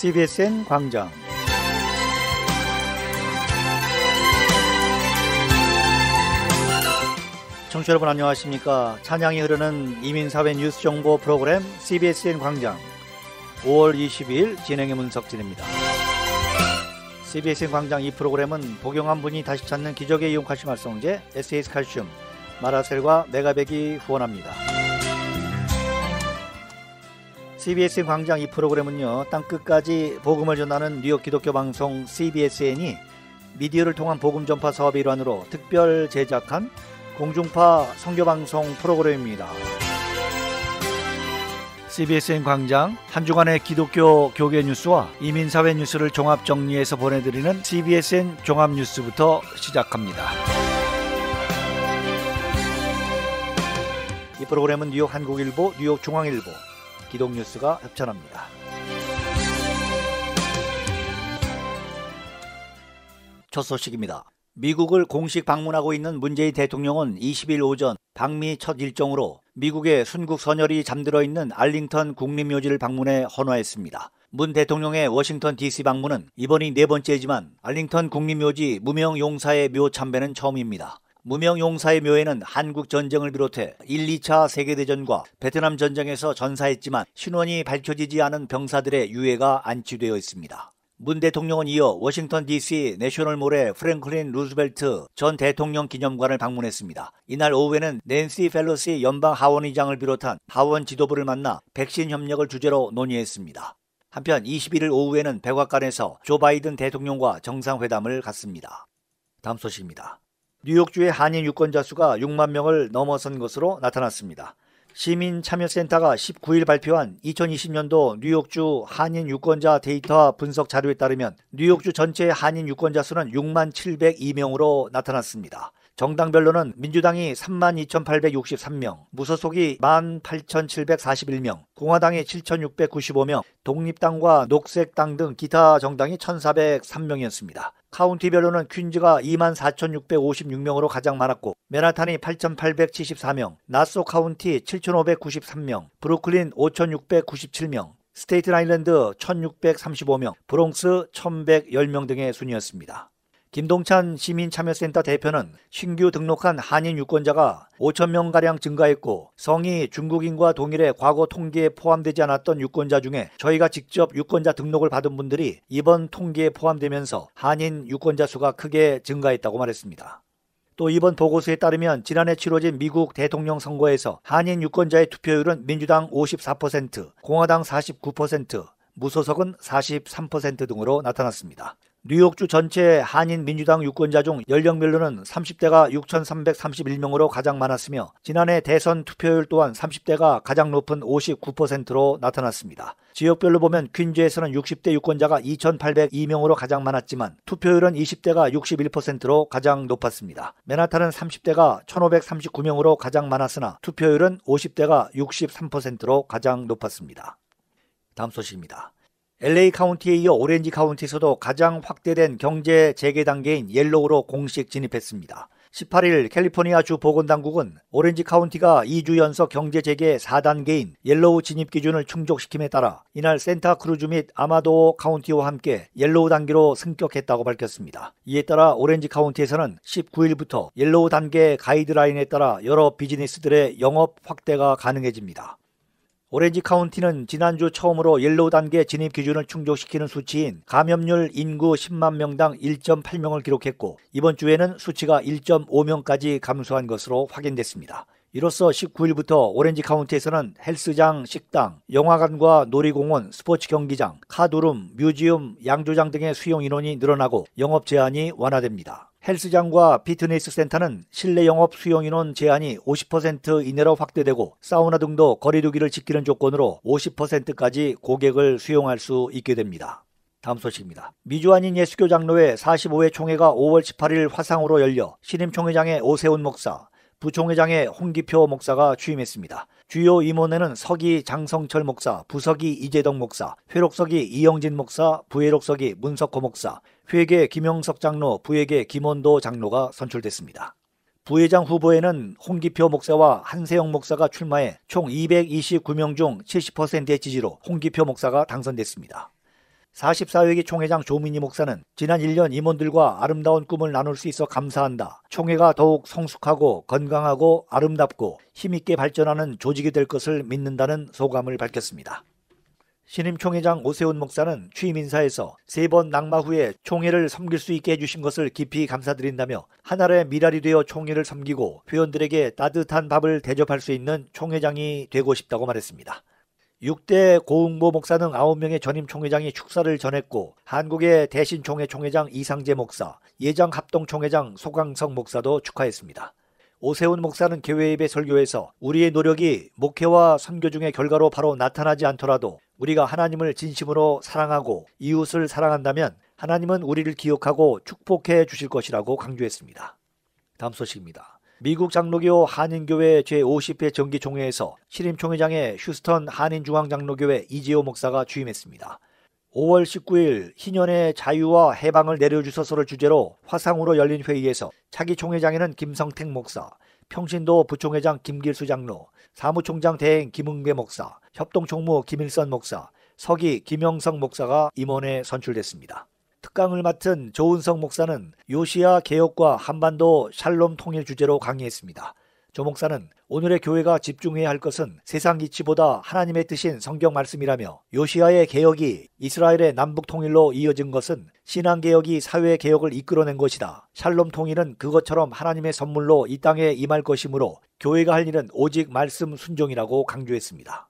CBSN 광장. 청취자 여러분 안녕하십니까. 찬양이 흐르는 이민사회 뉴스 정보 프로그램 CBSN 광장 5월 22일 진행의 문석진입니다. CBSN 광장 이 프로그램은 복용한 분이 다시 찾는 기적의 이용 칼슘 활성제 SAS 칼슘, 마라셀과 메가백이 후원합니다. CBSN 광장 이 프로그램은요, 땅끝까지 복음을 전하는 뉴욕 기독교 방송 CBSN이 미디어를 통한 복음 전파 사업의 일환으로 특별 제작한 공중파 선교방송 프로그램입니다. CBSN 광장 한 주간의 기독교 교계 뉴스와 이민사회 뉴스를 종합 정리해서 보내드리는 CBSN 종합뉴스부터 시작합니다. 이 프로그램은 뉴욕 한국일보, 뉴욕 중앙일보, 기독뉴스가 협찬합니다. 첫 소식입니다. 미국을 공식 방문하고 있는 문재인 대통령은 20일 오전 방미 첫 일정으로 미국의 순국 선열이 잠들어 있는 알링턴 국립묘지를 방문해 헌화했습니다. 문 대통령의 워싱턴 DC 방문은 이번이 네 번째지만 알링턴 국립묘지 무명용사의 묘 참배는 처음입니다. 무명용사의 묘에는 한국 전쟁을 비롯해 1, 2차 세계대전과 베트남 전쟁에서 전사했지만 신원이 밝혀지지 않은 병사들의 유해가 안치되어 있습니다. 문 대통령은 이어 워싱턴 DC 내셔널몰의 프랭클린 루즈벨트 전 대통령 기념관을 방문했습니다. 이날 오후에는 낸시 펠로시 연방 하원의장을 비롯한 하원 지도부를 만나 백신 협력을 주제로 논의했습니다. 한편 21일 오후에는 백악관에서 조 바이든 대통령과 정상회담을 갖습니다. 다음 소식입니다. 뉴욕주의 한인 유권자 수가 6만 명을 넘어선 것으로 나타났습니다. 시민참여센터가 19일 발표한 2020년도 뉴욕주 한인 유권자 데이터 분석 자료에 따르면 뉴욕주 전체 한인 유권자 수는 6만 702명으로 나타났습니다. 정당별로는 민주당이 32,863명, 무소속이 18,741명, 공화당이 7,695명, 독립당과 녹색당 등 기타 정당이 1,403명이었습니다. 카운티별로는 퀸즈가 24,656명으로 가장 많았고 맨하탄이 8,874명, 나소 카운티 7,593명, 브루클린 5,697명, 스테이튼 아일랜드 1,635명, 브롱스 1,110명 등의 순이었습니다. 김동찬 시민참여센터 대표는 신규 등록한 한인 유권자가 5,000명가량 증가했고 성이 중국인과 동일해 과거 통계에 포함되지 않았던 유권자 중에 저희가 직접 유권자 등록을 받은 분들이 이번 통계에 포함되면서 한인 유권자 수가 크게 증가했다고 말했습니다. 또 이번 보고서에 따르면 지난해 치러진 미국 대통령 선거에서 한인 유권자의 투표율은 민주당 54%, 공화당 49%, 무소속은 43% 등으로 나타났습니다. 뉴욕주 전체 한인 민주당 유권자 중 연령별로는 30대가 6,331명으로 가장 많았으며 지난해 대선 투표율 또한 30대가 가장 높은 59%로 나타났습니다. 지역별로 보면 퀸즈에서는 60대 유권자가 2,802명으로 가장 많았지만 투표율은 20대가 61%로 가장 높았습니다. 맨하탄은 30대가 1,539명으로 가장 많았으나 투표율은 50대가 63%로 가장 높았습니다. 다음 소식입니다. LA 카운티에 이어 오렌지 카운티에서도 가장 확대된 경제 재개 단계인 옐로우로 공식 진입했습니다. 18일 캘리포니아 주 보건당국은 오렌지 카운티가 2주 연속 경제 재개 4단계인 옐로우 진입 기준을 충족시킴에 따라 이날 센타크루즈 및 아마도 카운티와 함께 옐로우 단계로 승격했다고 밝혔습니다. 이에 따라 오렌지 카운티에서는 19일부터 옐로우 단계 가이드라인에 따라 여러 비즈니스들의 영업 확대가 가능해집니다. 오렌지 카운티는 지난주 처음으로 옐로우 단계 진입 기준을 충족시키는 수치인 감염률 인구 10만 명당 1.8명을 기록했고 이번 주에는 수치가 1.5명까지 감소한 것으로 확인됐습니다. 이로써 19일부터 오렌지 카운티에서는 헬스장, 식당, 영화관과 놀이공원, 스포츠 경기장, 카드룸, 뮤지엄, 양조장 등의 수용 인원이 늘어나고 영업 제한이 완화됩니다. 헬스장과 피트니스 센터는 실내 영업 수용 인원 제한이 50% 이내로 확대되고 사우나 등도 거리 두기를 지키는 조건으로 50%까지 고객을 수용할 수 있게 됩니다. 다음 소식입니다. 미주한인 예수교 장로회 45회 총회가 5월 18일 화상으로 열려 신임 총회장의 오세훈 목사, 부총회장의 홍기표 목사가 취임했습니다. 주요 임원회는 서기 장성철 목사, 부서기 이재덕 목사, 회록서기 이영진 목사, 부회록서기 문석호 목사, 회계 김영석 장로, 부회계 김원도 장로가 선출됐습니다. 부회장 후보에는 홍기표 목사와 한세영 목사가 출마해 총 229명 중 70%의 지지로 홍기표 목사가 당선됐습니다. 44회기 총회장 조민희 목사는 지난 1년 임원들과 아름다운 꿈을 나눌 수 있어 감사한다. 총회가 더욱 성숙하고 건강하고 아름답고 힘있게 발전하는 조직이 될 것을 믿는다는 소감을 밝혔습니다. 신임 총회장 오세훈 목사는 취임 인사에서 3번 낙마 후에 총회를 섬길 수 있게 해주신 것을 깊이 감사드린다며 한 알의 미랄이 되어 총회를 섬기고 회원들에게 따뜻한 밥을 대접할 수 있는 총회장이 되고 싶다고 말했습니다. 6대 고흥보 목사 등 9명의 전임 총회장이 축사를 전했고 한국의 대신총회 총회장 이상재 목사, 예장 합동총회장 소강석 목사도 축하했습니다. 오세훈 목사는 교회 예배 설교에서 우리의 노력이 목회와 선교 중의 결과로 바로 나타나지 않더라도 우리가 하나님을 진심으로 사랑하고 이웃을 사랑한다면 하나님은 우리를 기억하고 축복해 주실 것이라고 강조했습니다. 다음 소식입니다. 미국 장로교 한인교회 제50회 정기총회에서 신임 총회장의 휴스턴 한인중앙장로교회 이재호 목사가 취임했습니다. 5월 19일 희년의 자유와 해방을 내려주소서를 주제로 화상으로 열린 회의에서 차기 총회장에는 김성택 목사, 평신도 부총회장 김길수 장로, 사무총장 대행 김응배 목사, 협동총무 김일선 목사, 서기 김영성 목사가 임원에 선출됐습니다. 특강을 맡은 조은성 목사는 요시야 개혁과 한반도 샬롬 통일 주제로 강의했습니다. 조 목사는 오늘의 교회가 집중해야 할 것은 세상 이치보다 하나님의 뜻인 성경 말씀이라며 요시야의 개혁이 이스라엘의 남북 통일로 이어진 것은 신앙개혁이 사회개혁을 이끌어낸 것이다. 샬롬 통일은 그것처럼 하나님의 선물로 이 땅에 임할 것이므로 교회가 할 일은 오직 말씀 순종이라고 강조했습니다.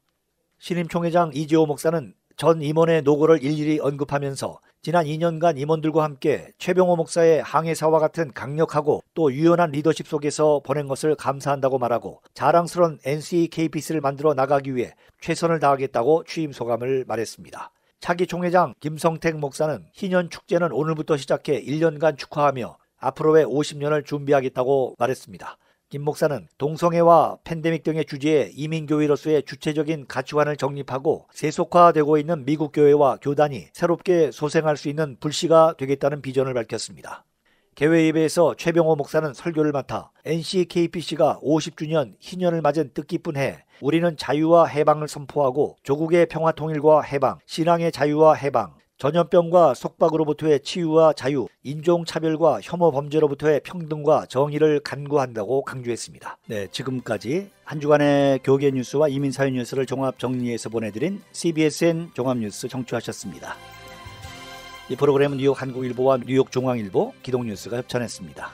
신임 총회장 이재호 목사는 전 임원의 노고를 일일이 언급하면서 지난 2년간 임원들과 함께 최병호 목사의 항해사와 같은 강력하고 또 유연한 리더십 속에서 보낸 것을 감사한다고 말하고 자랑스러운 NCKPC를 만들어 나가기 위해 최선을 다하겠다고 취임 소감을 말했습니다. 차기 총회장 김성택 목사는 희년 축제는 오늘부터 시작해 1년간 축하하며 앞으로의 50년을 준비하겠다고 말했습니다. 김 목사는 동성애와 팬데믹 등의 주제에 이민교회로서의 주체적인 가치관을 정립하고 세속화되고 있는 미국 교회와 교단이 새롭게 소생할 수 있는 불씨가 되겠다는 비전을 밝혔습니다. 개회 예배에서 최병호 목사는 설교를 맡아 NCKPC가 50주년 희년을 맞은 뜻깊은 해, 우리는 자유와 해방을 선포하고 조국의 평화 통일과 해방, 신앙의 자유와 해방, 전염병과 속박으로부터의 치유와 자유, 인종차별과 혐오 범죄로부터의 평등과 정의를 간구한다고 강조했습니다. 네, 지금까지 한 주간의 교계 뉴스와 이민사회 뉴스를 종합 정리해서 보내드린 CBSN 종합뉴스 청취하셨습니다. 이 프로그램은 뉴욕 한국일보와 뉴욕 중앙일보, 기동뉴스가 협찬했습니다.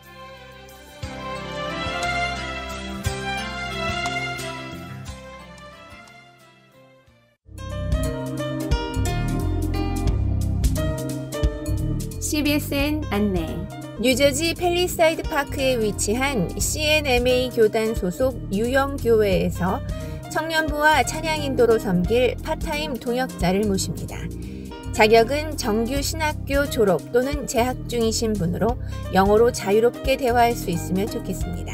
CBSN 안내. 뉴저지 팰리사이드 파크에 위치한 CNMA 교단 소속 유영교회에서 청년부와 찬양 인도로 섬길 파타임 동역자를 모십니다. 자격은 정규 신학교 졸업 또는 재학 중이신 분으로 영어로 자유롭게 대화할 수 있으면 좋겠습니다.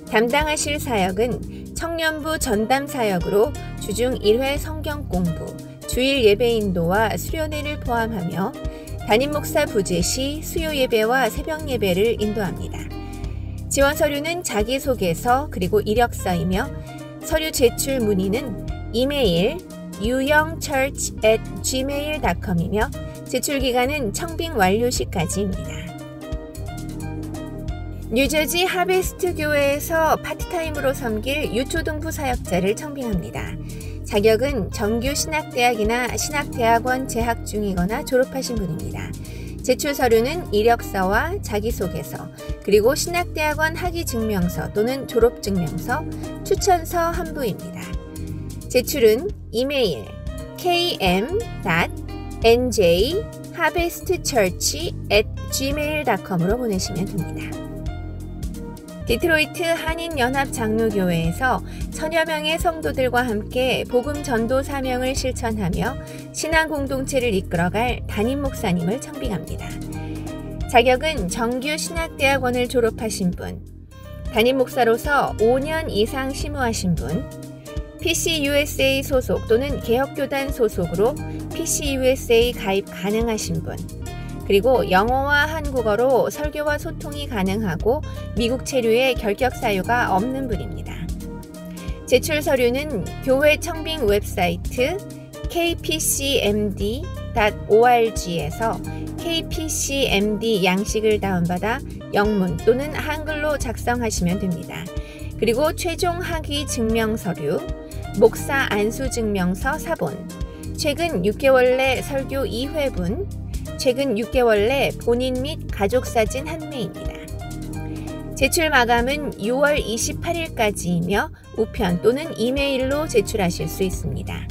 담당하실 사역은 청년부 전담 사역으로 주중 1회 성경 공부, 주일 예배 인도와 수련회를 포함하며 담임 목사 부재 시 수요 예배와 새벽 예배를 인도합니다. 지원 서류는 자기소개서 그리고 이력서이며 서류 제출 문의는 이메일 유영church@gmail.com이며 제출 기간은 청빙 완료 시까지입니다. 뉴저지 하베스트 교회에서 파트타임으로 섬길 유초등부 사역자를 청빙합니다. 자격은 정규 신학대학이나 신학대학원 재학 중이거나 졸업하신 분입니다. 제출 서류는 이력서와 자기소개서, 그리고 신학대학원 학위증명서 또는 졸업증명서, 추천서 한 부입니다. 제출은 이메일 km.njharvestchurch@gmail.com으로 보내시면 됩니다. 디트로이트 한인연합장로교회에서 천여 명의 성도들과 함께 복음 전도 사명을 실천하며 신앙 공동체를 이끌어갈 담임 목사님을 청빙합니다. 자격은 정규 신학대학원을 졸업하신 분, 담임 목사로서 5년 이상 심우하신 분, PCUSA 소속 또는 개혁교단 소속으로 PCUSA 가입 가능하신 분, 그리고 영어와 한국어로 설교와 소통이 가능하고 미국 체류에 결격 사유가 없는 분입니다. 제출 서류는 교회 청빙 웹사이트 kpcmd kpcmd.org에서 kpcmd 양식을 다운받아 영문 또는 한글로 작성하시면 됩니다. 그리고 최종 학위 증명서류, 목사 안수 증명서 4본, 최근 6개월 내 설교 2회분, 최근 6개월 내 본인 및 가족 사진 1매입니다. 제출 마감은 6월 28일까지이며 우편 또는 이메일로 제출하실 수 있습니다.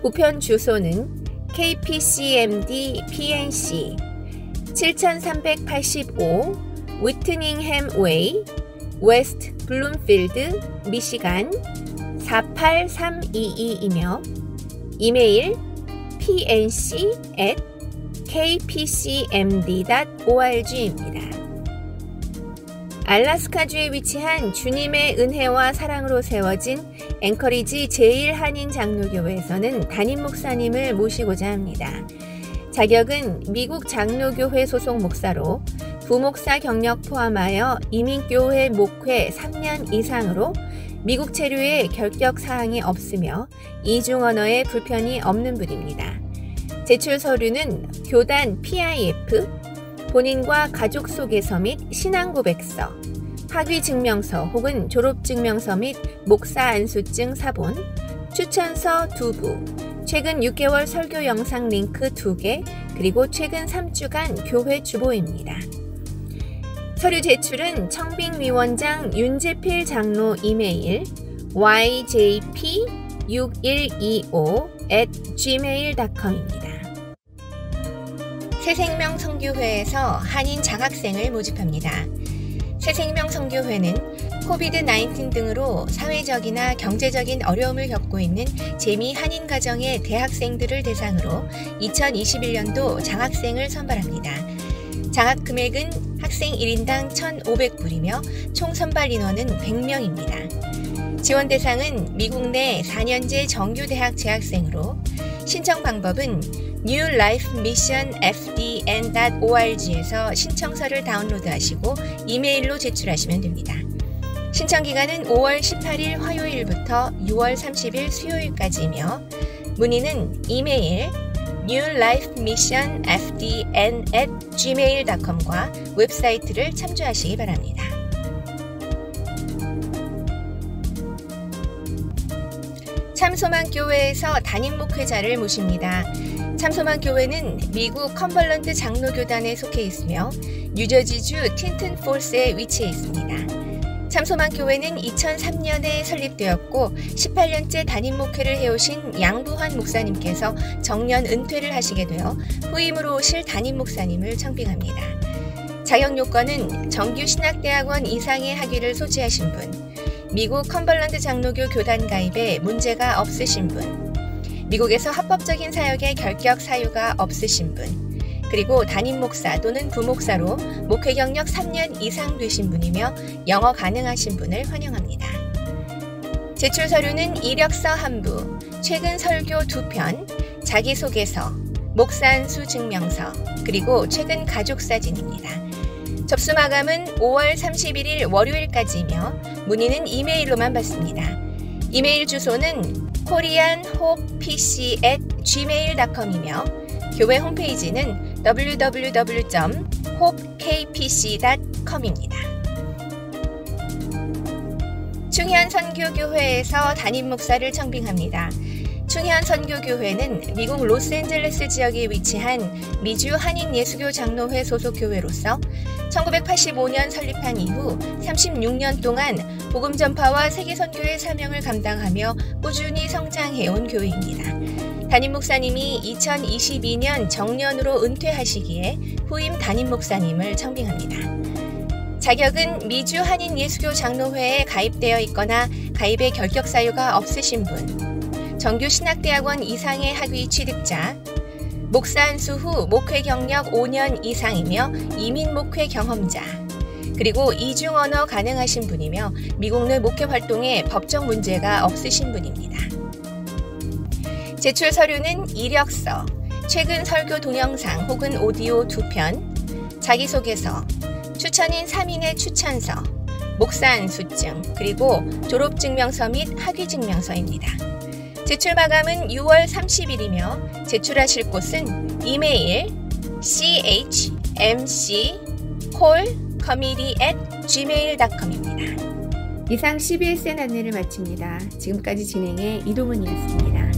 우편 주소는 KPCMD PNC 7385 위트닝햄 웨이 웨스트 블룸필드 미시간 48322이며 이메일 pnc@kpcmd.org입니다. 알래스카주에 위치한 주님의 은혜와 사랑으로 세워진 앵커리지 제1한인장로교회에서는 담임 목사님을 모시고자 합니다. 자격은 미국 장로교회 소속 목사로 부목사 경력 포함하여 이민교회 목회 3년 이상으로 미국 체류에 결격 사항이 없으며 이중언어에 불편이 없는 분입니다. 제출 서류는 교단 PIF, 본인과 가족 소개서 및 신앙고백서, 학위증명서 혹은 졸업증명서 및 목사 안수증 4본, 추천서 2부, 최근 6개월 설교 영상 링크 2개, 그리고 최근 3주간 교회 주보입니다. 서류 제출은 청빙위원장 윤재필 장로 이메일 yjp6125@gmail.com입니다. 새생명 선교회에서 한인 장학생을 모집합니다. 새생명 선교회는 코비드-19 등으로 사회적이나 경제적인 어려움을 겪고 있는 재미 한인 가정의 대학생들을 대상으로 2021년도 장학생을 선발합니다. 장학 금액은 학생 1인당 1,500불이며 총 선발 인원은 100명입니다. 지원 대상은 미국 내 4년제 정규대학 재학생으로 신청 방법은 newlifemissionfdn.org에서 신청서를 다운로드하시고 이메일로 제출하시면 됩니다. 신청 기간은 5월 18일 화요일부터 6월 30일 수요일까지이며 문의는 이메일 newlifemissionfdn@gmail.com과 웹사이트를 참조하시기 바랍니다. 참소만교회에서 담임 목회자를 모십니다. 참소만교회는 미국 컴벌런트 장로교단에 속해 있으며 뉴저지주 틴튼폴스에 위치해 있습니다. 참소만교회는 2003년에 설립되었고 18년째 담임 목회를 해오신 양부환 목사님께서 정년 은퇴를 하시게 되어 후임으로 오실 담임 목사님을 청빙합니다. 자격 요건은 정규 신학대학원 이상의 학위를 소지하신 분, 미국 컴벌런트 장로교 교단 가입에 문제가 없으신 분, 미국에서 합법적인 사역에 결격 사유가 없으신 분, 그리고 담임 목사 또는 부목사로 목회 경력 3년 이상 되신 분이며 영어 가능하신 분을 환영합니다. 제출 서류는 이력서 1부, 최근 설교 2편, 자기소개서, 목사 안수 증명서, 그리고 최근 가족 사진입니다. 접수 마감은 5월 31일 월요일까지이며 문의는 이메일로만 받습니다. 이메일 주소는 koreanhopepc@gmail.com이며 교회 홈페이지는 www.hopekpc.com입니다. 충현 선교교회에서 담임 목사를 청빙합니다. 충현 선교교회는 미국 로스앤젤레스 지역에 위치한 미주 한인 예수교 장로회 소속 교회로서 1985년 설립한 이후 36년 동안 복음 전파와 세계 선교의 사명을 감당하며 꾸준히 성장해온 교회입니다. 담임 목사님이 2022년 정년으로 은퇴하시기에 후임 담임 목사님을 청빙합니다. 자격은 미주 한인 예수교 장로회에 가입되어 있거나 가입의 결격 사유가 없으신 분, 정규 신학대학원 이상의 학위 취득자, 목사 안수 후 목회 경력 5년 이상이며 이민 목회 경험자, 그리고 이중 언어 가능하신 분이며 미국 내 목회 활동에 법적 문제가 없으신 분입니다. 제출 서류는 이력서, 최근 설교 동영상 혹은 오디오 2편, 자기소개서, 추천인 3인의 추천서, 목사 안수증, 그리고 졸업증명서 및 학위증명서입니다. 제출 마감은 6월 30일이며 제출하실 곳은 이메일 chmc@gmail.com입니다. 이상 CBSN 안내를 마칩니다. 지금까지 진행의 이동은이었습니다.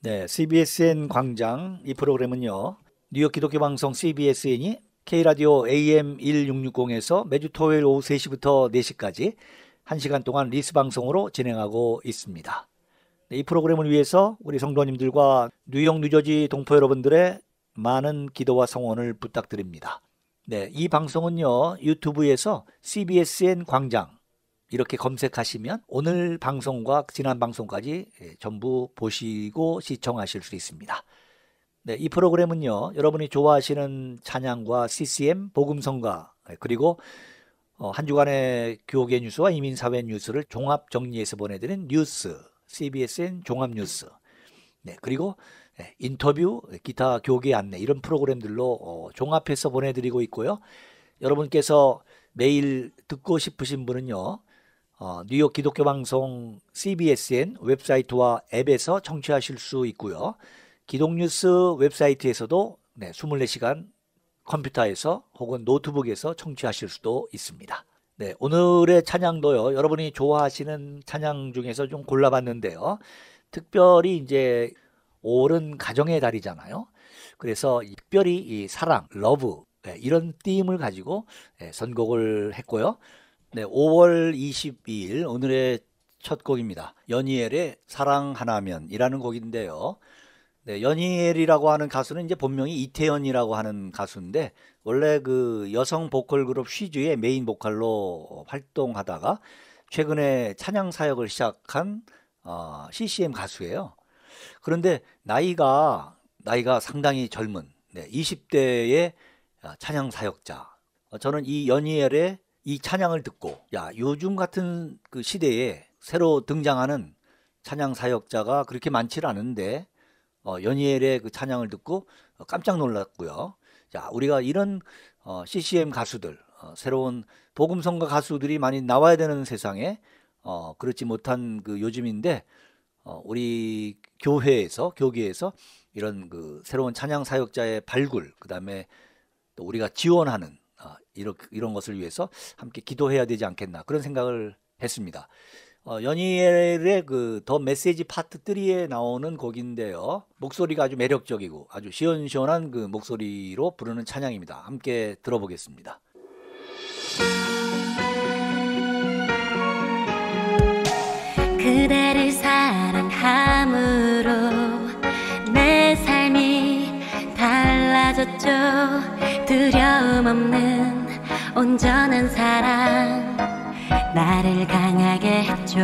네, CBSN 광장 이 프로그램은요. 뉴욕 기독교 방송 CBSN이 K라디오 AM 1660에서 매주 토요일 오후 3시부터 4시까지 1시간 동안 리스 방송으로 진행하고 있습니다. 네, 이 프로그램을 위해서 우리 성도님들과 뉴욕, 뉴저지 동포 여러분들의 많은 기도와 성원을 부탁드립니다. 네, 이 방송은요. 유튜브에서 CBSN 광장 이렇게 검색하시면 오늘 방송과 지난 방송까지 전부 보시고 시청하실 수 있습니다. 네, 이 프로그램은요. 여러분이 좋아하시는 찬양과 CCM, 복음성가 그리고 한 주간의 교계 뉴스와 이민사회 뉴스를 종합 정리해서 보내드리는 뉴스, CBSN 종합 뉴스. 네, 그리고 인터뷰, 기타 교계 안내 이런 프로그램들로 종합해서 보내드리고 있고요. 여러분께서 매일 듣고 싶으신 분은요. 뉴욕 기독교 방송 CBSN 웹사이트와 앱에서 청취하실 수 있고요. 기독뉴스 웹사이트에서도 24시간 컴퓨터에서 혹은 노트북에서 청취하실 수도 있습니다. 네, 오늘의 찬양도요. 여러분이 좋아하시는 찬양 중에서 좀 골라봤는데요. 특별히 이제 5월은 가정의 달이잖아요. 그래서 특별히 이 사랑, 러브 이런 띠임을 가지고 선곡을 했고요. 네, 5월 22일 오늘의 첫 곡입니다. 연희엘의 사랑 하나면이라는 곡인데요. 네, 연희엘이라고 하는 가수는 이제 본명이 이태연이라고 하는 가수인데 원래 그 여성 보컬 그룹 쉬즈의 메인 보컬로 활동하다가 최근에 찬양 사역을 시작한 CCM 가수예요. 그런데 나이가 상당히 젊은 20대의 찬양 사역자. 저는 이 연희엘의 이 찬양을 듣고 요즘 같은 그 시대에 새로 등장하는 찬양 사역자가 그렇게 많지는 않은데 연희엘의 그 찬양을 듣고 깜짝 놀랐고요. 자, 우리가 이런 CCM 가수들, 새로운 복음성가 가수들이 많이 나와야 되는 세상에 그렇지 못한 그 요즘인데 우리 교계에서 이런 그 새로운 찬양 사역자의 발굴, 그다음에 또 우리가 지원하는 이런 것을 위해서 함께 기도해야 되지 않겠나 그런 생각을 했습니다. 연희엘의 그 더 메시지 파트 3에 나오는 곡인데요. 목소리가 아주 매력적이고 아주 시원시원한 그 목소리로 부르는 찬양입니다. 함께 들어보겠습니다. 그대를 사랑함으로 내 삶이 달라졌죠. 두려움 없는 온전한 사랑 나를 강하게 했죠.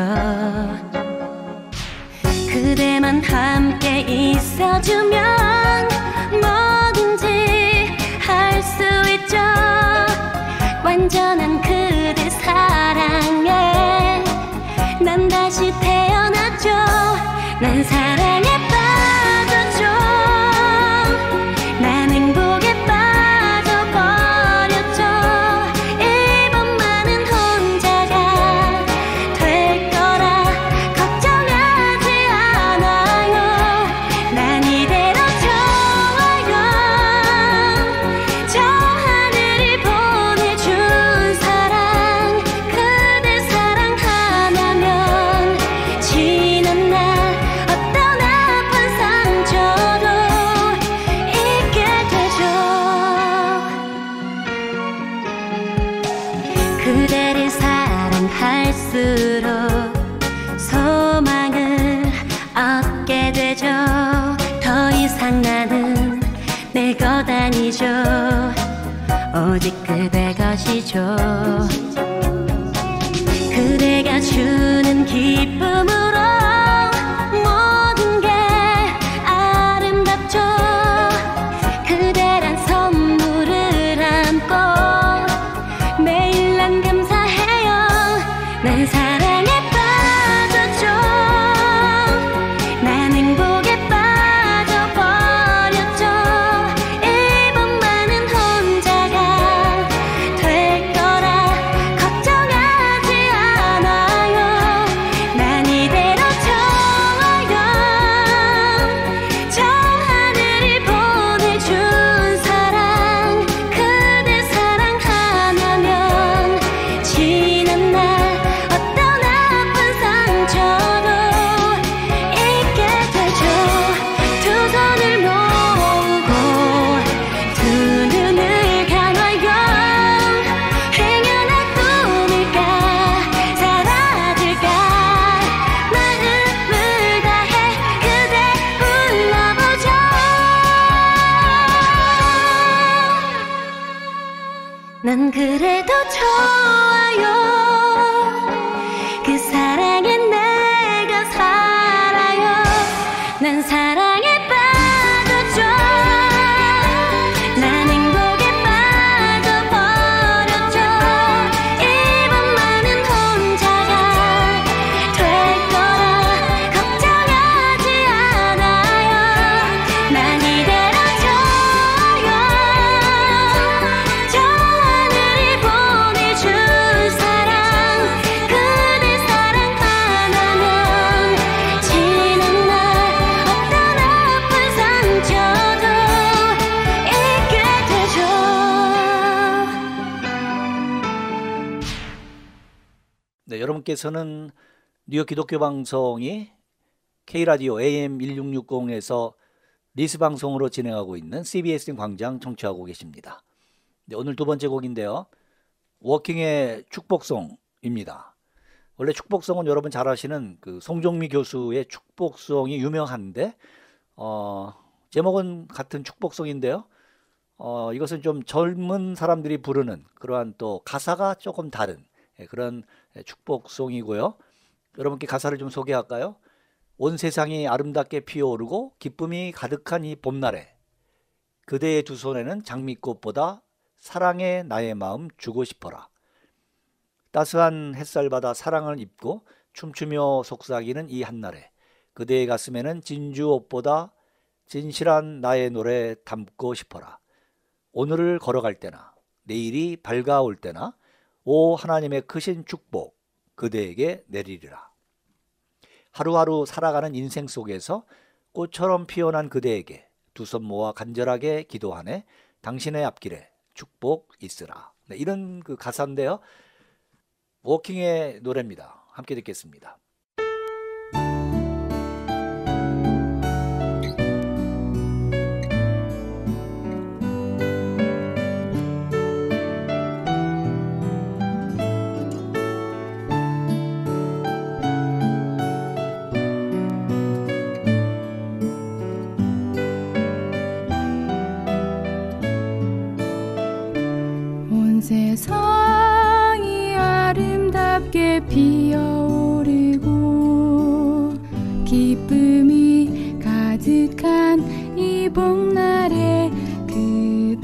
그대만 함께 있어주면 뭐든지 할 수 있죠. 완전한 그대 사랑에 난 다시 태어났죠. 난 사랑에 빠졌죠. 난 행복에 빠져버렸죠. 이번만은 혼자가 될 거라 걱정하지 않아요. 난 이대로 좋아요. 저 하늘이 보내준 사랑 그대 사랑하면 지난 날 어떤 아픈 상처도 잊게 되죠. 그대를 사랑할수록 소망을 얻게 되죠. 더 이상 나는 내 것 아니죠. 오직 그대 것이죠. 그대가 주는 기쁨으로 모든 게 아름답죠. 그대란 선물을 안고 매일 난 감사해요. 난 사랑에 빠졌죠. 난 행복에 빠져버렸죠. 이번만은 혼자가 될 난 그래도 좋아요. 그 사랑에 내가 살아요. 난 사랑에 빠졌죠. 난 행복에 빠져버렸죠. 이번만은 혼자가 될 거라 걱정하지 않아요. 난 이대로 좋아요. 저 하늘이 보내줄 사랑, 그대 사랑 하나면 지는 날 어떤 아픈 상처도 잊게 되죠. 네, 여러분께서는 뉴욕 기독교 방송이 K라디오 AM1660에서 리스 방송으로 진행하고 있는 CBS 광장 청취하고 계십니다. 네, 오늘 두 번째 곡인데요. 워킹의 축복송입니다. 원래 축복송은 여러분 잘 아시는 그 송정미 교수의 축복송이 유명한데 제목은 같은 축복송인데요. 이것은 좀 젊은 사람들이 부르는 그러한 또 가사가 조금 다른 그런 축복송이고요. 여러분께 가사를 좀 소개할까요? 온 세상이 아름답게 피어오르고 기쁨이 가득한 이 봄날에 그대의 두 손에는 장미꽃보다 사랑에 나의 마음 주고 싶어라. 따스한 햇살바다 사랑을 입고 춤추며 속삭이는 이 한날에 그대의 가슴에는 진주옷보다 진실한 나의 노래 담고 싶어라. 오늘을 걸어갈 때나 내일이 밝아올 때나 오 하나님의 크신 축복 그대에게 내리리라. 하루하루 살아가는 인생 속에서 꽃처럼 피어난 그대에게 두 손 모아 간절하게 기도하네 당신의 앞길에 축복 있으라. 네, 이런 그 가사인데요. 워킹의 노래입니다. 함께 듣겠습니다. 온 세상이 아름답게 피어오르고 기쁨이 가득한 이 봄날에 그대의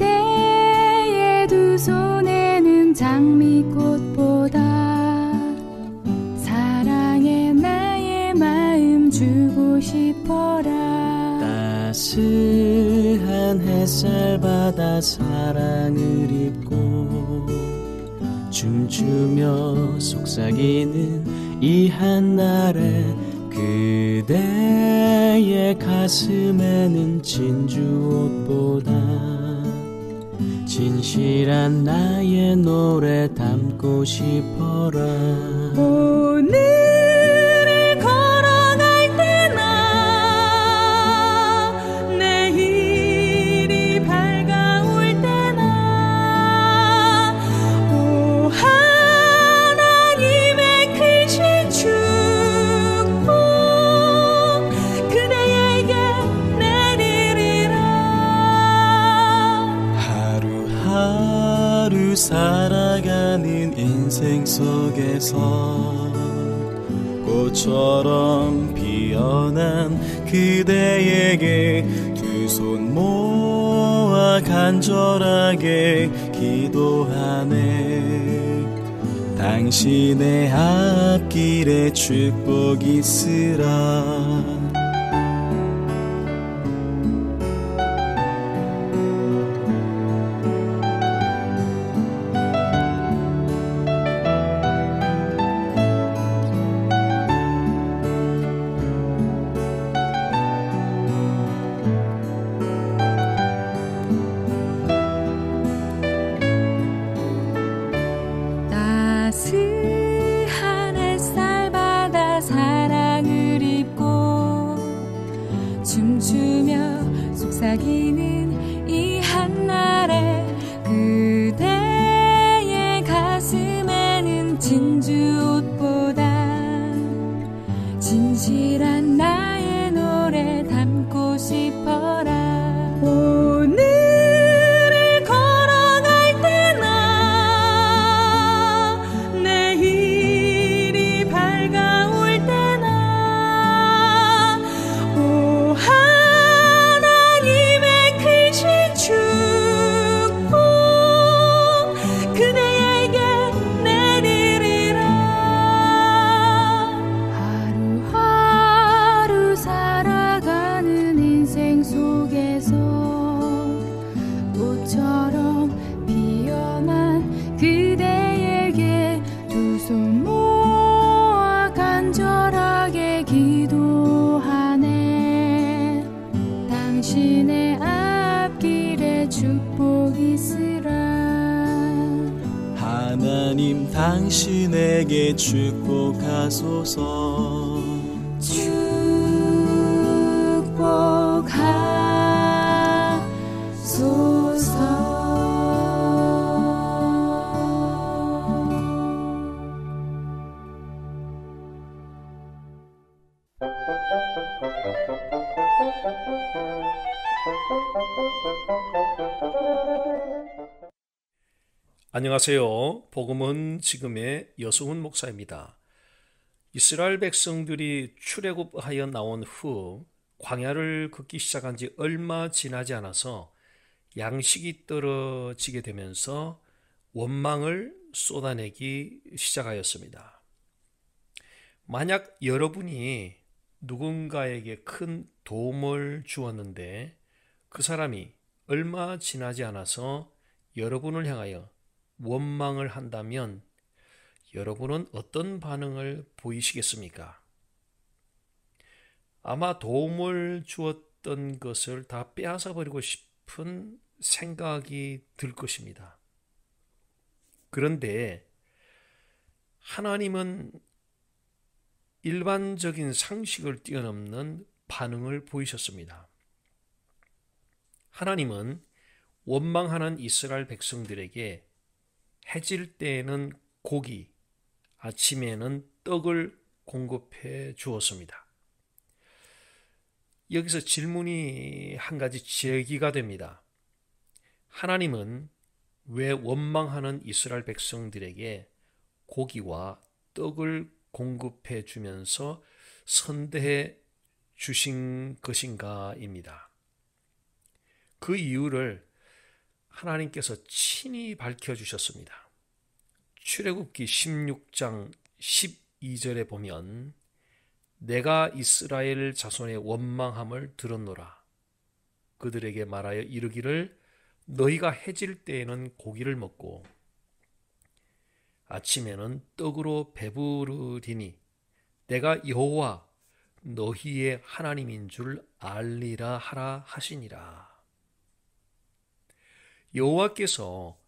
두 손에는 장미꽃보다 사랑에 나의 마음 주고 싶어라. 따스한 햇살바다 사랑을 입고 춤추며 속삭이는 이 한날에 그대의 가슴에는 진주옷보다 진실한 나의 노래 담고 싶어라. 오늘을 걸어갈 때나 내일이 밝아올 때나 오 하나님의 크신 축복 그대에게 내리리라. 하루하루 살아가는 인생 속에서 꽃처럼 피어난 그대에게 두 손 모아 간절하게 기도하네 당신의 앞길에 축복 있으라. 따스한 햇살바다 사랑을 입고 춤추며 속삭이는 이 한날에 그대의 가슴에는 진주옷보다 진실한 나의 노래 담고 싶어라. 오늘을 걸어갈 때나 축복이 있으라. 하나님 당신에게 축복하소서. 안녕하세요. 복음은 지금의 여승훈 목사입니다. 이스라엘 백성들이 출애굽하여 나온 후 광야를 걷기 시작한 지 얼마 지나지 않아서 양식이 떨어지게 되면서 원망을 쏟아내기 시작하였습니다. 만약 여러분이 누군가에게 큰 도움을 주었는데 그 사람이 얼마 지나지 않아서 여러분을 향하여 원망을 한다면 여러분은 어떤 반응을 보이시겠습니까? 아마 도움을 주었던 것을 다 빼앗아 버리고 싶은 생각이 들 것입니다. 그런데 하나님은 일반적인 상식을 뛰어넘는 반응을 보이셨습니다. 하나님은 원망하는 이스라엘 백성들에게 해질 때에는 고기, 아침에는 떡을 공급해 주었습니다. 여기서 질문이 한 가지 제기가 됩니다. 하나님은 왜 원망하는 이스라엘 백성들에게 고기와 떡을 공급해 주면서 선대해 주신 것인가입니다. 그 이유를 하나님께서 친히 밝혀주셨습니다. 출애굽기 16장 12절에 보면 내가 이스라엘 자손의 원망함을 들었노라. 그들에게 말하여 이르기를 너희가 해질 때에는 고기를 먹고 아침에는 떡으로 배부르리니 내가 여호와 너희의 하나님인 줄 알리라 하라 하시니라. 여호와께서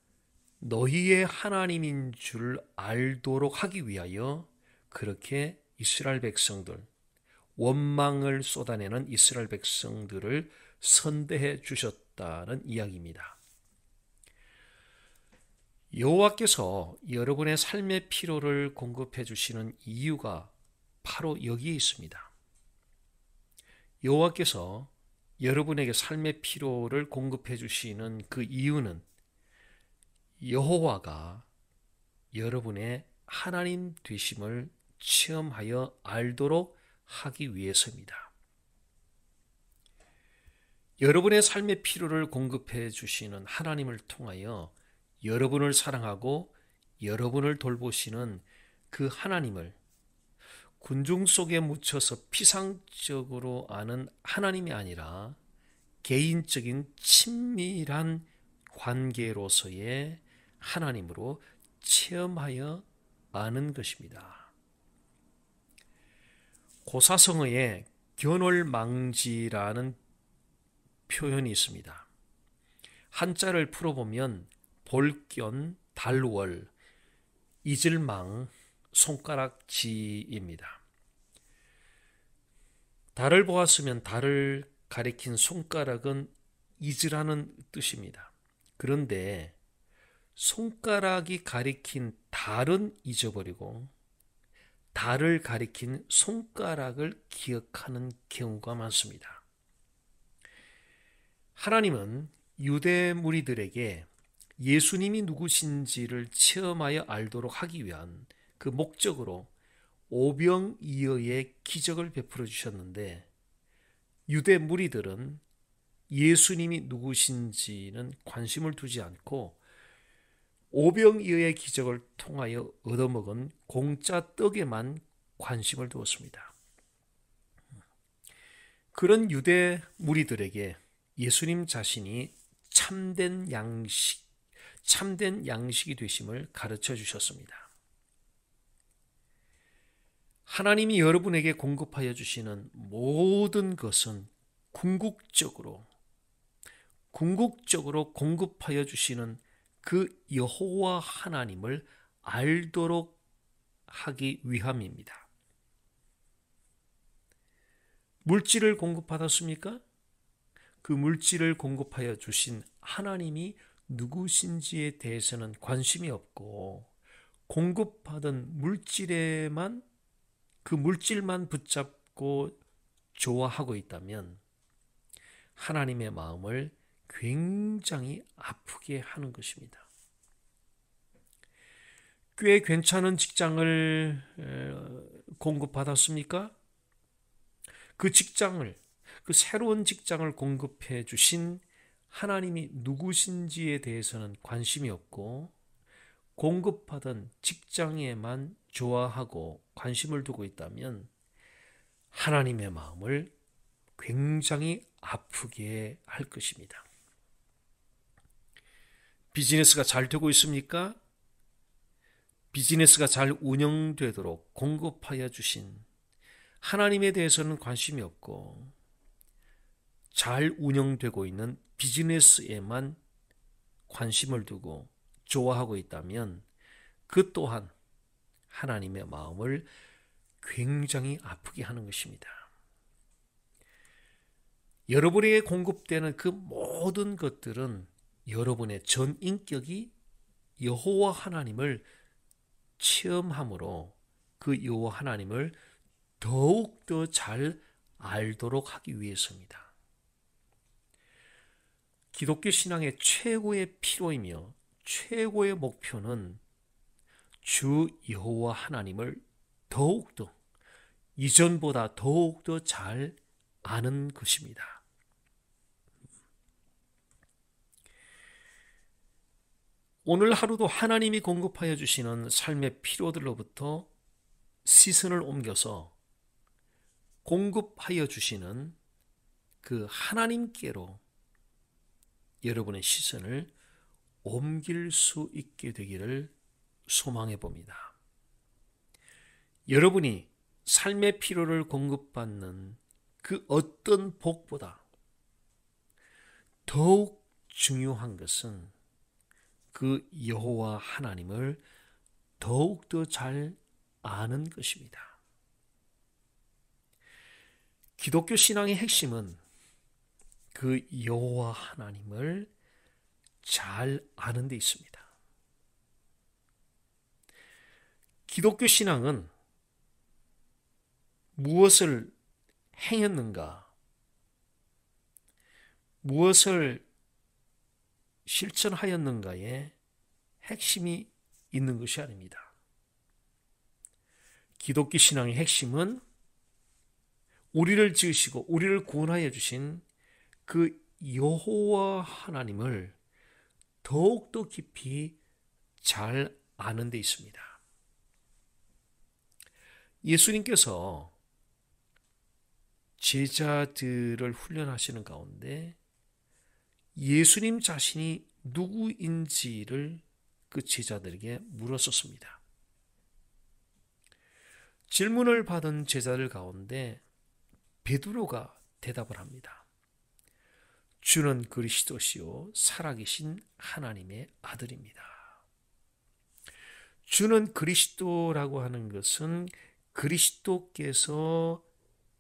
너희의 하나님인 줄 알도록 하기 위하여 그렇게 이스라엘 백성들, 원망을 쏟아내는 이스라엘 백성들을 선대해 주셨다는 이야기입니다. 여호와께서 여러분의 삶의 필요를 공급해 주시는 이유가 바로 여기에 있습니다. 여호와께서 여러분에게 삶의 필요를 공급해 주시는 그 이유는 여호와가 여러분의 하나님 되심을 체험하여 알도록 하기 위해서입니다. 여러분의 삶의 필요를 공급해 주시는 하나님을 통하여 여러분을 사랑하고 여러분을 돌보시는 그 하나님을 군중 속에 묻혀서 피상적으로 아는 하나님이 아니라 개인적인 친밀한 관계로서의 하나님으로 체험하여 아는 것입니다. 고사성어에 견월망지라는 표현이 있습니다. 한자를 풀어보면 볼견, 달월, 이질망, 손가락지입니다. 달을 보았으면 달을 가리킨 손가락은 잊으라는 뜻입니다. 그런데 손가락이 가리킨 달은 잊어버리고 달을 가리킨 손가락을 기억하는 경우가 많습니다. 하나님은 유대 무리들에게 예수님이 누구신지를 체험하여 알도록 하기 위한 그 목적으로 오병이어의 기적을 베풀어 주셨는데 유대 무리들은 예수님이 누구신지는 관심을 두지 않고 오병이어의 기적을 통하여 얻어먹은 공짜 떡에만 관심을 두었습니다. 그런 유대 무리들에게 예수님 자신이 참된 양식이 되심을 가르쳐 주셨습니다. 하나님이 여러분에게 공급하여 주시는 모든 것은 궁극적으로 궁극적으로 공급하여 주시는 그 여호와 하나님을 알도록 하기 위함입니다. 물질을 공급받았습니까? 그 물질을 공급하여 주신 하나님이 누구신지에 대해서는 관심이 없고 공급받은 물질에만 그 물질만 붙잡고 좋아하고 있다면 하나님의 마음을 굉장히 아프게 하는 것입니다. 꽤 괜찮은 직장을 공급받았습니까? 그 새로운 직장을 공급해 주신 하나님이 누구신지에 대해서는 관심이 없고 공급받은 직장에만 좋아하고 관심을 두고 있다면 하나님의 마음을 굉장히 아프게 할 것입니다. 비즈니스가 잘 되고 있습니까? 비즈니스가 잘 운영되도록 공급하여 주신 하나님에 대해서는 관심이 없고 잘 운영되고 있는 비즈니스에만 관심을 두고 좋아하고 있다면 그 또한 하나님의 마음을 굉장히 아프게 하는 것입니다. 여러분에게 공급되는 그 모든 것들은 여러분의 전 인격이 여호와 하나님을 체험함으로 그 여호와 하나님을 더욱더 잘 알도록 하기 위해서입니다. 기독교 신앙의 최고의 필요이며 최고의 목표는 주 여호와 하나님을 더욱더 이전보다 더욱더 잘 아는 것입니다. 오늘 하루도 하나님이 공급하여 주시는 삶의 필요들로부터 시선을 옮겨서 공급하여 주시는 그 하나님께로 여러분의 시선을 옮길 수 있게 되기를 소망해 봅니다. 여러분이 삶의 필요를 공급받는 그 어떤 복보다 더욱 중요한 것은 그 여호와 하나님을 더욱더 잘 아는 것입니다. 기독교 신앙의 핵심은 그 여호와 하나님을 잘 아는 데 있습니다. 기독교 신앙은 무엇을 행했는가, 무엇을 실천하였는가에 핵심이 있는 것이 아닙니다. 기독교 신앙의 핵심은 우리를 지으시고 우리를 구원하여 주신 그 여호와 하나님을 더욱더 깊이 잘 아는 데 있습니다. 예수님께서 제자들을 훈련하시는 가운데 예수님 자신이 누구인지를 그 제자들에게 물었었습니다. 질문을 받은 제자들 가운데 베드로가 대답을 합니다. 주는 그리스도시요 살아계신 하나님의 아들입니다. 주는 그리스도라고 하는 것은 그리스도께서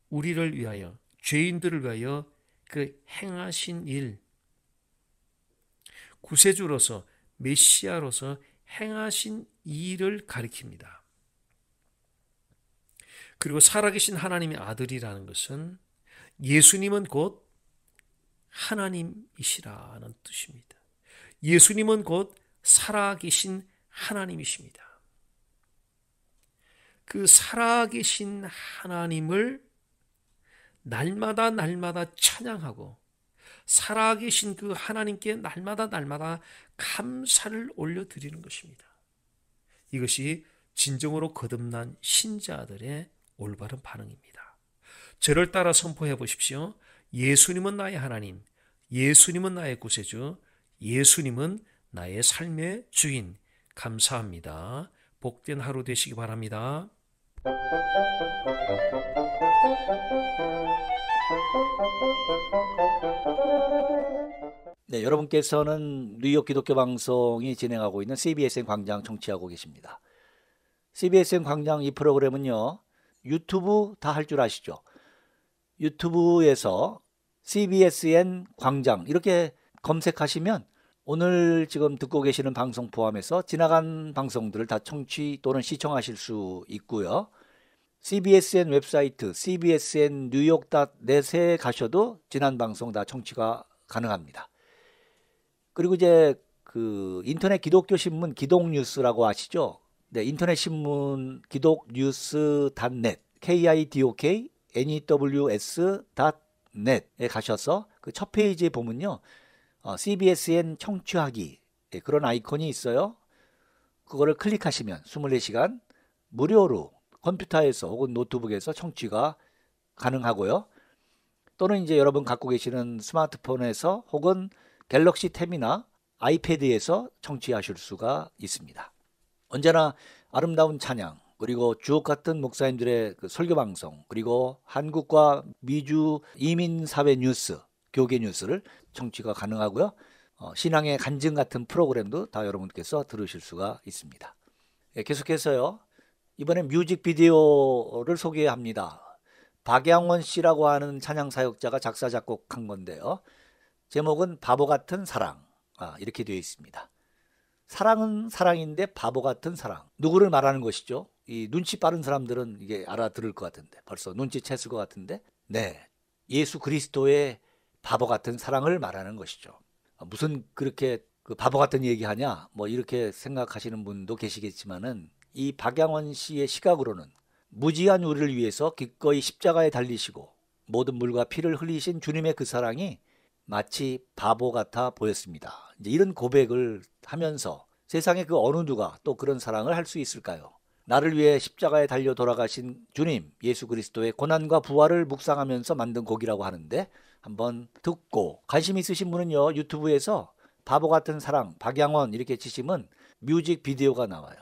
우리를 위하여, 죄인들을 위하여 그 행하신 일, 구세주로서 메시아로서 행하신 일을 가리킵니다. 그리고 살아계신 하나님의 아들이라는 것은 예수님은 곧 하나님이시라는 뜻입니다. 예수님은 곧 살아계신 하나님이십니다. 그 살아계신 하나님을 날마다 찬양하고 살아계신 그 하나님께 날마다 감사를 올려드리는 것입니다. 이것이 진정으로 거듭난 신자들의 올바른 반응입니다. 저를 따라 선포해 보십시오. 예수님은 나의 하나님, 예수님은 나의 구세주, 예수님은 나의 삶의 주인. 감사합니다. 복된 하루 되시기 바랍니다. 네, 여러분께서는 뉴욕 기독교 방송이 진행하고 있는 CBSN 광장 청취하고 계십니다. CBSN 광장 이 프로그램은요, 유튜브 다 할 줄 아시죠? 유튜브에서 CBSN 광장 이렇게 검색하시면 오늘 지금 듣고 계시는 방송 포함해서 지나간 방송들을 다 청취 또는 시청하실 수 있고요. CBSN 웹사이트 cbsn 뉴욕.net에 가셔도 지난 방송 다 청취가 가능합니다. 그리고 이제 그 인터넷 기독교 신문 기독뉴스라고 아시죠? 네, 인터넷 신문 기독뉴스.net KIDOKNEWS.net에 가셔서 그 첫 페이지에 보면요, CBSN 청취하기 그런 아이콘이 있어요. 그거를 클릭하시면 24시간 무료로 컴퓨터에서 혹은 노트북에서 청취가 가능하고요. 또는 이제 여러분 갖고 계시는 스마트폰에서 혹은 갤럭시 탭이나 아이패드에서 청취하실 수가 있습니다. 언제나 아름다운 찬양, 그리고 주옥 같은 목사님들의 그 설교 방송, 그리고 한국과 미주 이민사회 뉴스, 교계 뉴스를 청취가 가능하고요. 신앙의 간증 같은 프로그램도 다 여러분께서 들으실 수가 있습니다. 계속해서요, 이번엔 뮤직비디오를 소개합니다. 박양원 씨라고 하는 찬양 사역자가 작사 작곡한 건데요. 제목은 바보 같은 사랑, 이렇게 되어 있습니다. 사랑은 사랑인데 바보 같은 사랑. 누구를 말하는 것이죠? 이 눈치 빠른 사람들은 이게 알아들을 것 같은데, 벌써 눈치챘을 것 같은데, 네, 예수 그리스도의 바보 같은 사랑을 말하는 것이죠. 무슨 그렇게 그 바보 같은 얘기하냐, 뭐 이렇게 생각하시는 분도 계시겠지만은, 이 박양원 씨의 시각으로는 무지한 우리를 위해서 기꺼이 십자가에 달리시고 모든 물과 피를 흘리신 주님의 그 사랑이 마치 바보 같아 보였습니다. 이제 이런 고백을 하면서 세상에 그 어느 누가 또 그런 사랑을 할 수 있을까요? 나를 위해 십자가에 달려 돌아가신 주님 예수 그리스도의 고난과 부활을 묵상하면서 만든 곡이라고 하는데, 한번 듣고 관심 있으신 분은요, 유튜브에서 바보 같은 사랑 박양원 이렇게 치시면 뮤직비디오가 나와요.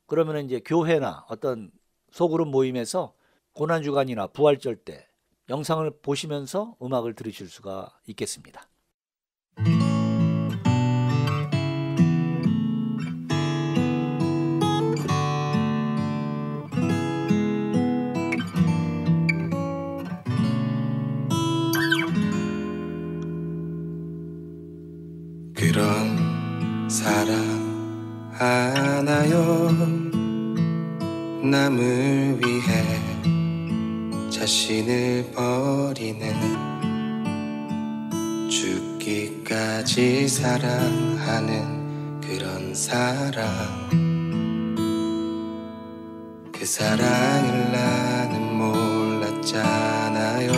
그러면 이제 교회나 어떤 소그룹 모임에서 고난주간이나 부활절 때 영상을 보시면서 음악을 들으실 수가 있겠습니다. 그런 사랑 하나요, 남을 위해 자신을 버리는, 죽기까지 사랑하는 그런 사랑. 그 사랑을 나는 몰랐잖아요.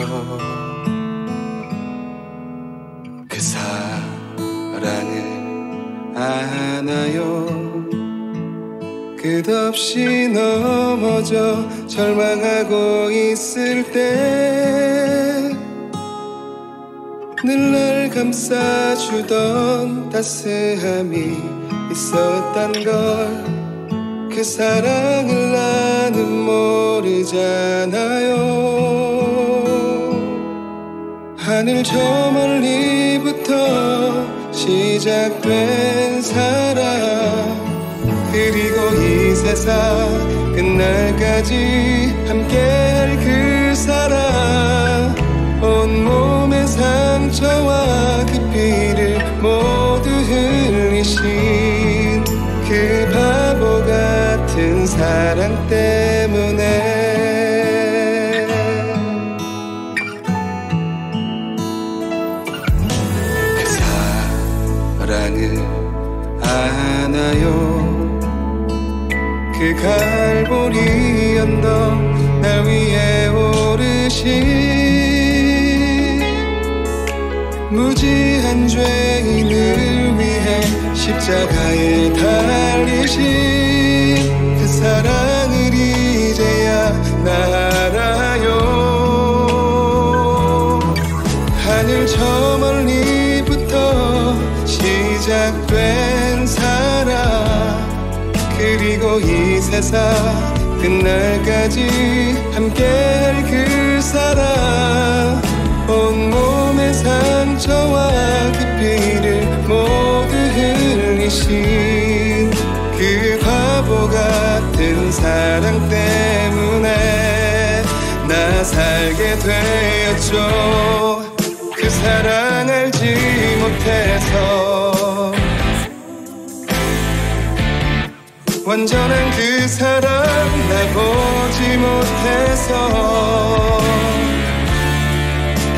그 사랑을 아나요. 끝없이 넘어져 절망하고 있을 때 늘 날 감싸주던 따스함이 있었단 걸. 그 사랑을 나는 모르잖아요. 하늘 저 멀리부터 시작된 사랑, 그리고 이 세상 끝날까지 함께할 그 사랑. 온몸의 상처와 그 피를 모두 흘리신 그 바보 같은 사랑 때문에 그 사랑을 아나요. 그 갈보리 언덕 날 위에 오르신 무지한 죄인을 위해 십자가에 달리신 그 사랑을 이제야 나 알아요. 하늘 저 멀리부터 시작된 사랑, 그리고 이 세상 끝날까지 함께할 그 사랑. 온몸의 상처와 그 피 되었죠. 그 사랑 알지 못해서 완전한 그 사랑 나 보지 못해서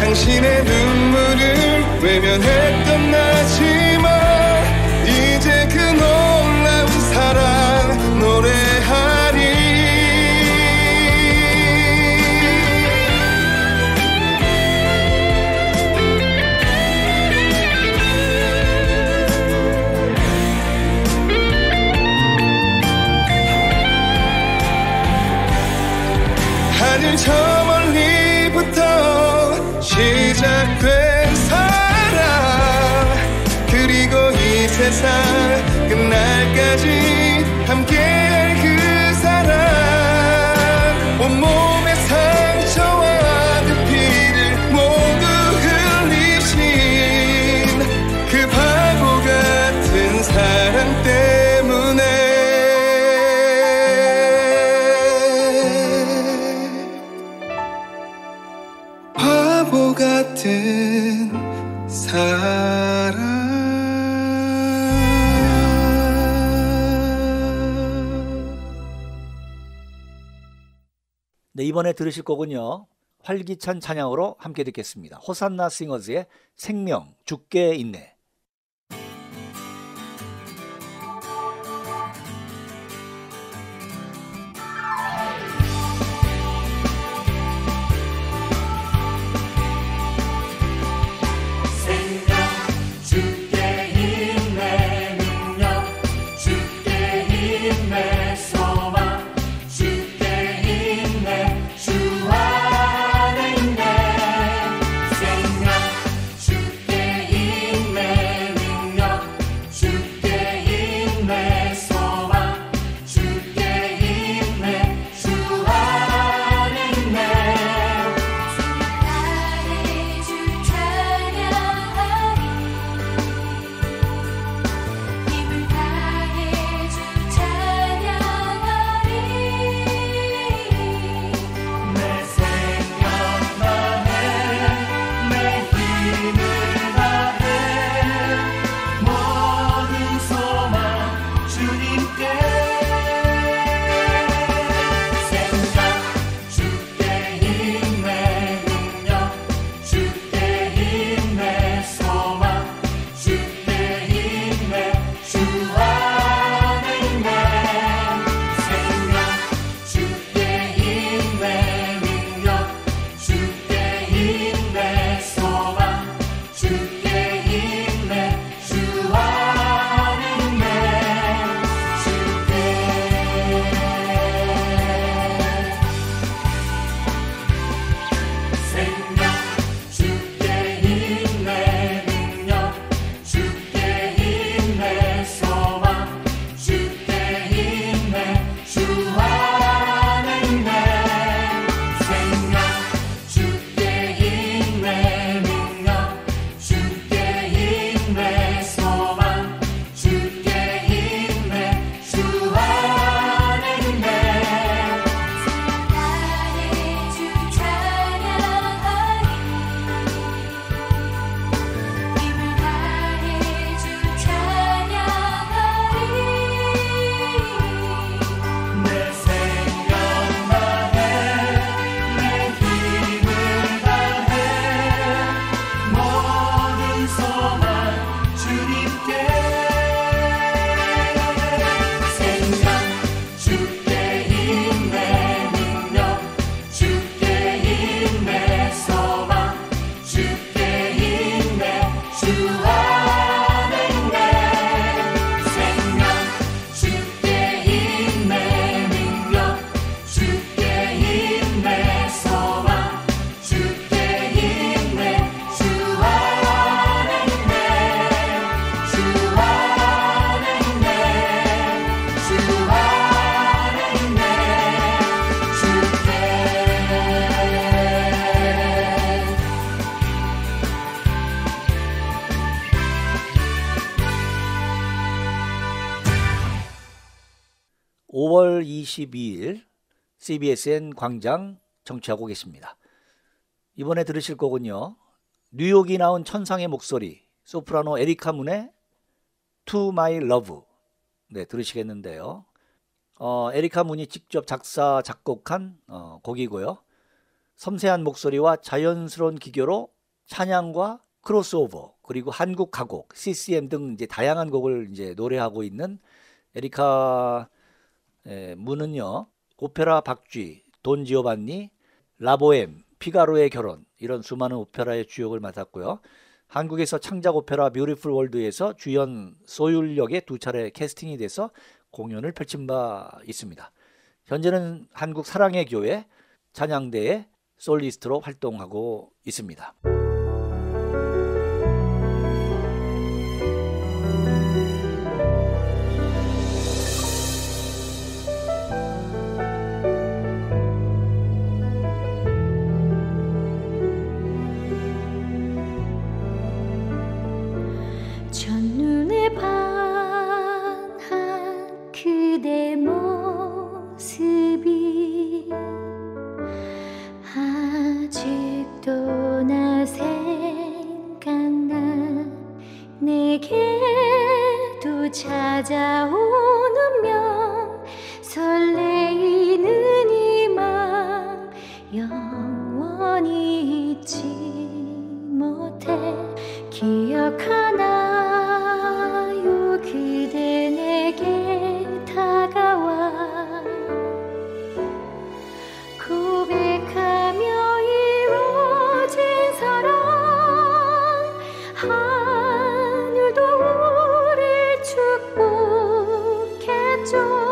당신의 눈물을 외면했던 나지만 이제 그 놀라운 사랑 노래하리. 하늘 저 멀리부터 시작된 사랑 그리고 이 세상 끝날까지 함께할 그 사랑 온몸의 상처와 그 피를 모두 흘리신 그 바보 같은 사랑 때문에 바보 같은 사랑. 네, 이번에 들으실 곡은요, 활기찬 찬양으로 함께 듣겠습니다. 호산나 싱어즈의 생명 죽게 있네. (5월 22일) CBSN 광장 청취하고 계십니다. 이번에 들으실 곡은요, 뉴욕이 나온 천상의 목소리 소프라노 에리카 문의 To My Love. 네, 들으시겠는데요. 에리카 문이 직접 작사 작곡한 곡이고요. 섬세한 목소리와 자연스러운 기교로 찬양과 크로스오버, 그리고 한국 가곡, CCM 등 이제 다양한 곡을 이제 노래하고 있는 에리카 문은요, 오페라 박쥐, 돈 지오반니, 라보엠, 피가로의 결혼, 이런 수많은 오페라의 주역을 맡았고요. 한국에서 창작 오페라 뷰티풀 월드에서 주연 소율 역에 2차례 캐스팅이 돼서 공연을 펼친 바 있습니다. 현재는 한국 사랑의 교회 찬양대의 솔리스트로 활동하고 있습니다. 첫눈에 반한 그대 모습이 아직도 나 생각나. 내게도 찾아오는 명, 설레이는 이 맘 영원히 잊지 못해. 기억하나요? 그대 내게 다가와 고백하며 이루어진 사랑. 하늘도 우릴 축복했죠.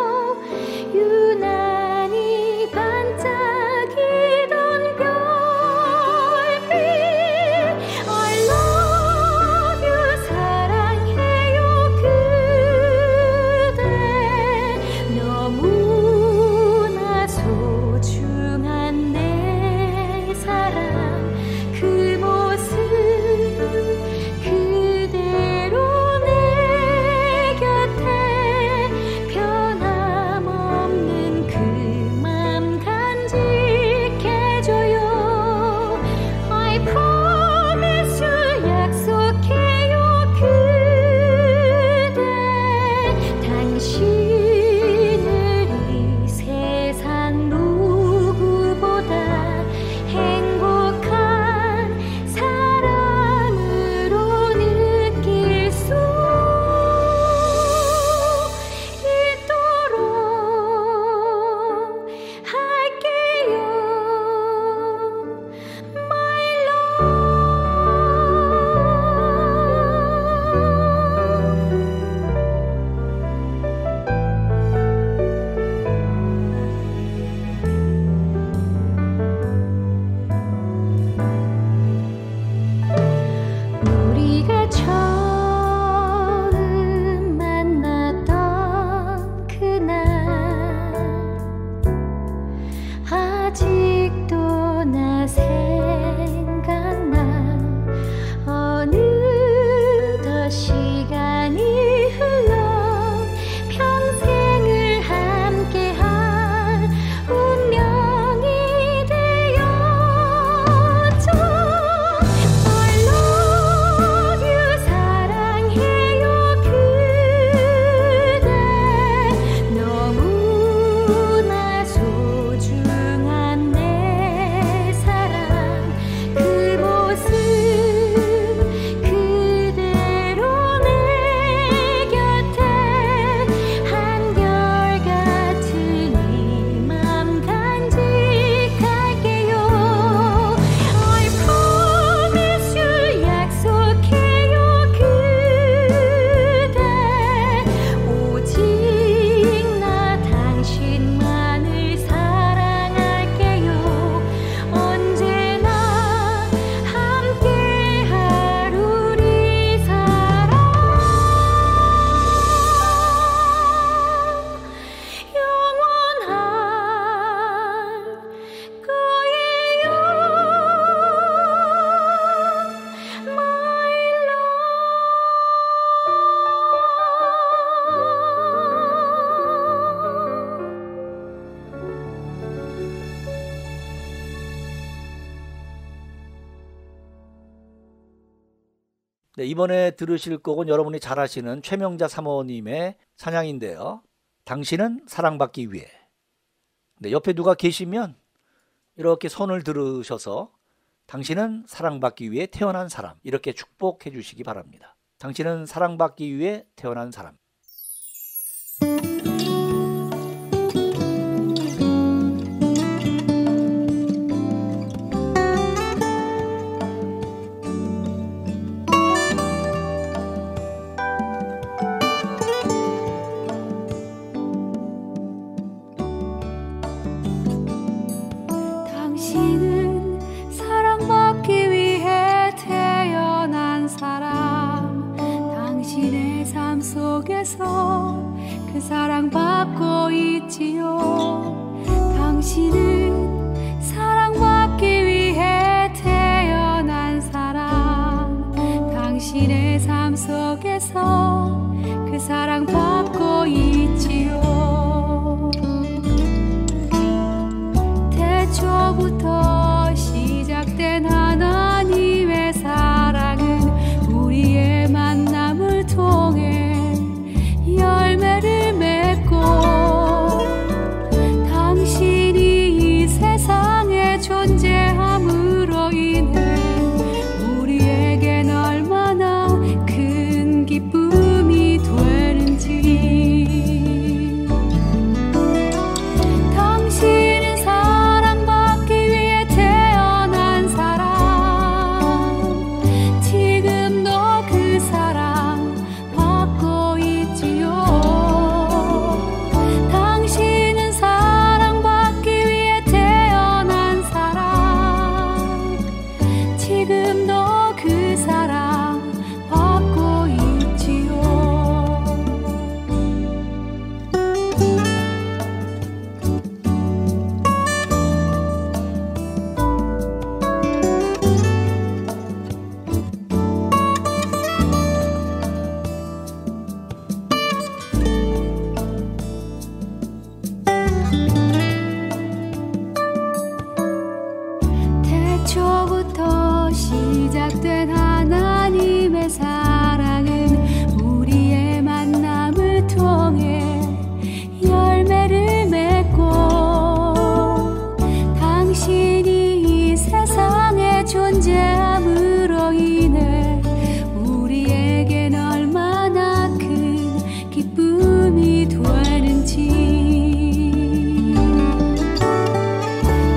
네, 이번에 들으실 곡은 여러분이 잘 아시는 최명자 사모님의 찬양인데요. 당신은 사랑받기 위해. 네, 옆에 누가 계시면 이렇게 손을 들으셔서 당신은 사랑받기 위해 태어난 사람, 이렇게 축복해 주시기 바랍니다. 당신은 사랑받기 위해 태어난 사람. 당신은 사랑받기 위해 태어난 사람. 당신의 삶 속에서 그 사랑받고 있지요. 당신은 사랑받기 위해 태어난 사람. 당신의 삶 속에서 그 사랑받고 있지요. 태초부터 시작된 하나님의 사랑은 우리의 만남을 통해 열매를 맺고, 당신이 이 세상에 존재함으로 인해 우리에겐 얼마나 큰 기쁨이 되는지. 당신은 사랑받기 위해 태어난 사람. 지금도 그 사랑 받고 있지요. 당신은 사랑받기 위해 태어난 사람. 지금도 그 사랑 받고 있지요. 태초부터 시작된 하나님의 사랑은 우리의 만남을 통해 열매를 맺고, 당신이 이 세상에 존재함으로 인해 우리에겐 얼마나 큰 기쁨이 되는지.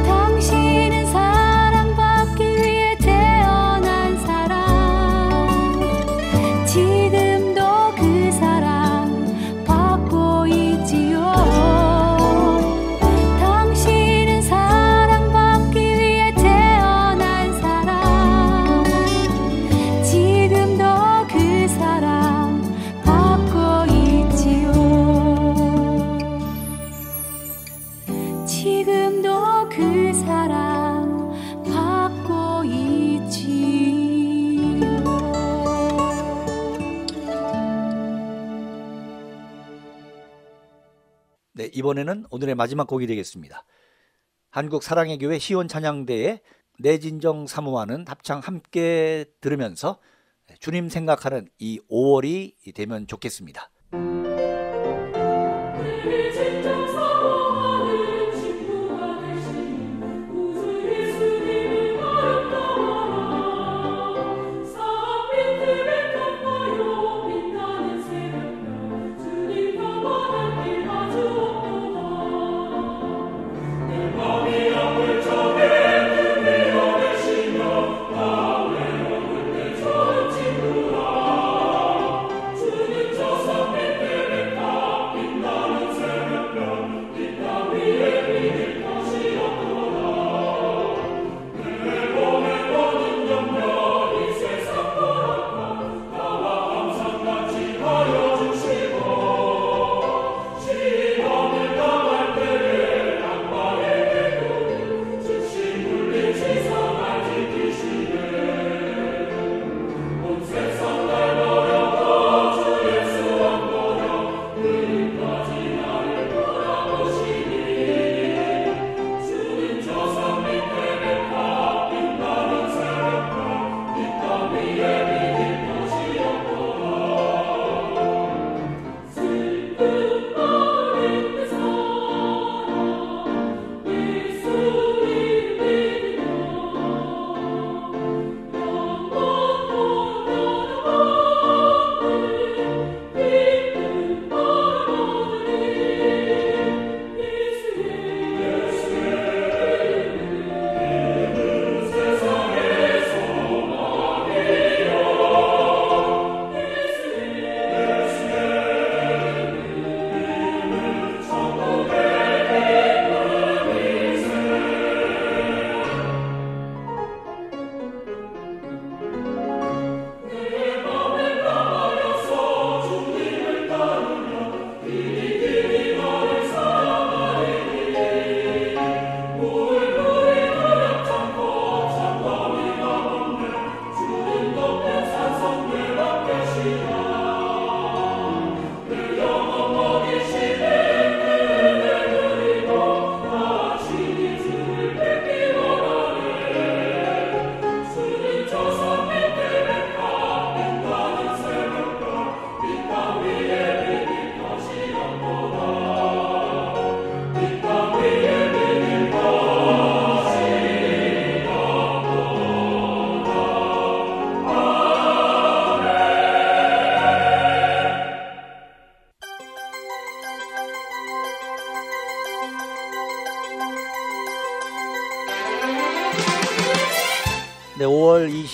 당신은 사랑받기 위해 태어난 사람. 지금도 그 사랑 받고 있지요. 당신은 사랑받기 위해 태어난 사람. 지금도 그 사랑 받고 있지요. 지금도 그 사랑 받고 있지요. 네, 이번에는 오늘의 마지막 곡이 되겠습니다. 한국 사랑의 교회 시온 찬양대의 내 진정 사모하는 합창 함께 들으면서 주님 생각하는 이 5월이 되면 좋겠습니다. 주님 저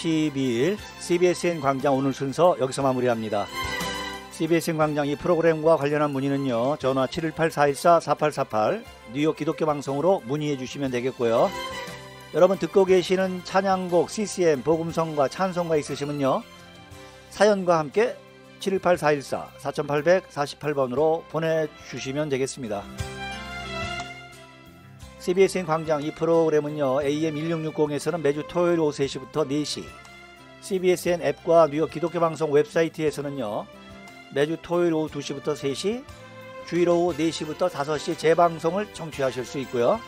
12일 CBSN 광장 오늘 순서 여기서 마무리합니다. CBSN 광장 이 프로그램과 관련한 문의는요. 전화 718-414-4848 뉴욕 기독교 방송으로 문의해 주시면 되겠고요. 여러분 듣고 계시는 찬양곡 CCM 복음성과 찬송가 있으시면요. 사연과 함께 718-414-4848번으로 보내주시면 되겠습니다. CBSN 광장 이 프로그램은요. AM 1660에서는 매주 토요일 오후 3시부터 4시 CBSN 앱과 뉴욕 기독교 방송 웹사이트에서는요. 매주 토요일 오후 2시부터 3시 주일 오후 4시부터 5시 재방송을 청취하실 수 있고요.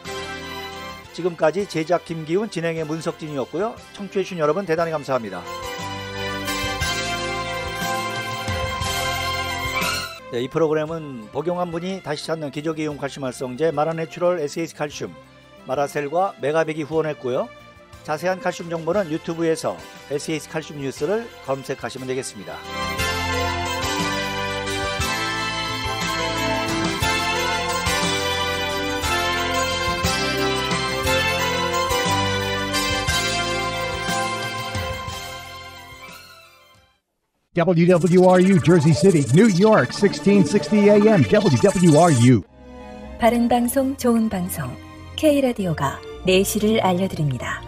지금까지 제작 김기훈, 진행의 문석진이었고요. 청취해 주신 여러분 대단히 감사합니다. 네, 이 프로그램은 복용한 분이 다시 찾는 기적의 이온 칼슘 활성제 마라내추럴 SS 칼슘, 마라셀과 메가백이 후원했고요. 자세한 칼슘 정보는 유튜브에서 SS 칼슘 뉴스를 검색하시면 되겠습니다. WWRU Jersey City, New York, 1660 AM, WWRU. 바른 방송, 좋은 방송, K라디오가 4시를 알려드립니다.